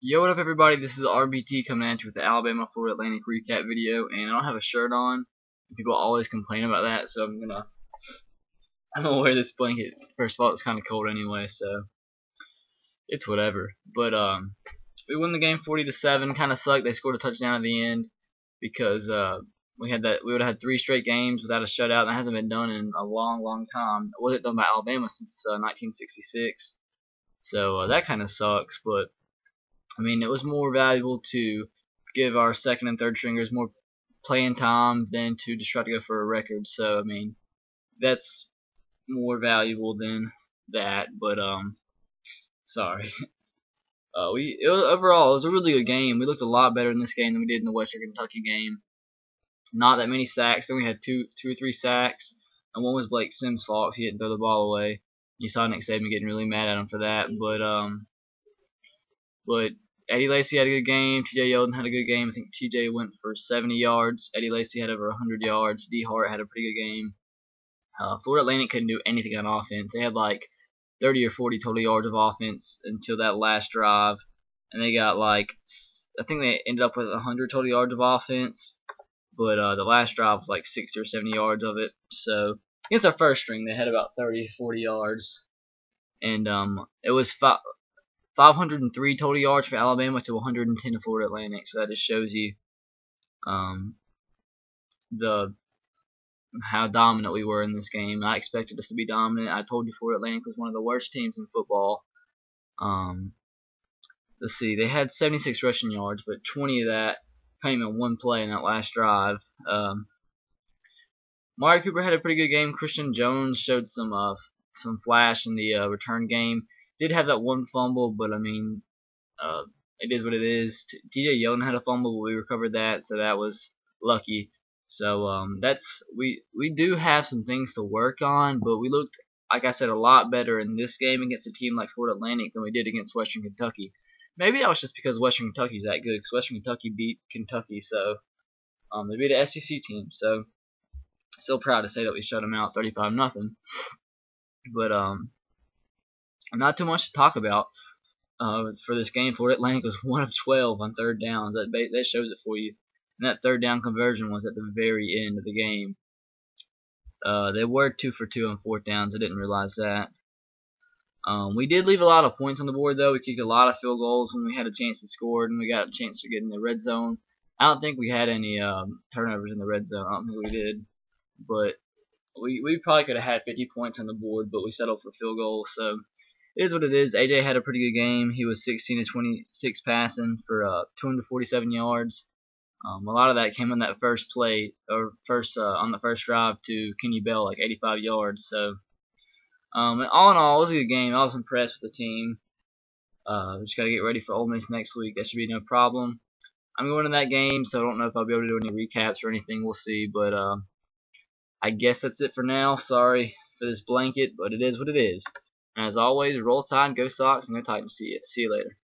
Yo, what up everybody, this is RBT coming at you with the Alabama Florida Atlantic recap video, and I don't have a shirt on. People always complain about that, so I'm gonna wear this blanket. First of all, it's kinda cold anyway, so it's whatever. But we won the game 40-7, kinda sucked. They scored a touchdown at the end because we would have had 3 straight games without a shutout. That hasn't been done in a long time. It wasn't done by Alabama since 1966. So that kinda sucks, but I mean, it was more valuable to give our second and third stringers more playing time than to just try to go for a record. So, I mean, that's more valuable than that. But sorry. Overall, it was a really good game. We looked a lot better in this game than we did in the Western Kentucky game. Not that many sacks. Then we had two or three sacks, and one was Blake Sims' fault. He didn't throw the ball away. You saw Nick Saban getting really mad at him for that. But Eddie Lacy had a good game. TJ Yeldon had a good game. I think TJ went for 70 yards. Eddie Lacy had over 100 yards. D. Hart had a pretty good game. Florida Atlantic couldn't do anything on offense. They had like 30 or 40 total yards of offense until that last drive. And they got I think they ended up with 100 total yards of offense. But the last drive was like 60 or 70 yards of it. So against our first string, they had about 30, 40 yards. And it was 503 total yards for Alabama to 110 to Florida Atlantic. So that just shows you how dominant we were in this game. I expected us to be dominant. I told you Florida Atlantic was one of the worst teams in football. Let's see, they had 76 rushing yards, but 20 of that came in one play in that last drive. Mario Cooper had a pretty good game. Christian Jones showed some flash in the return game. Did have that one fumble, but I mean, it is what it is. TJ Yeldon had a fumble, but we recovered that, so that was lucky. So we do have some things to work on, but we looked, like I said, a lot better in this game against a team like Florida Atlantic than we did against Western Kentucky. Maybe that was just because Western Kentucky's that good, because Western Kentucky beat Kentucky, so they beat an SEC team. So still proud to say that we shut them out 35-0. But not too much to talk about for this game. Florida Atlantic was 1 of 12 on third downs. That shows it for you. And that third down conversion was at the very end of the game. They were 2 for 2 on fourth downs. I didn't realize that. We did leave a lot of points on the board, though. We kicked a lot of field goals when we had a chance to score, and we got a chance to get in the red zone. I don't think we had any turnovers in the red zone. I don't think we did. But we probably could have had 50 points on the board, but we settled for field goals. So it is what it is. AJ had a pretty good game. He was 16 to 26 passing for 247 yards. A lot of that came on that first play, or on the first drive to Kenny Bell, like 85 yards. So all in all, it was a good game. I was impressed with the team. We just got to get ready for Ole Miss next week. That should be no problem. I'm going to that game, so I don't know if I'll be able to do any recaps or anything. We'll see, but I guess that's it for now. Sorry for this blanket, but it is what it is. And as always, roll tide, go Sox, and go Titans. See you later.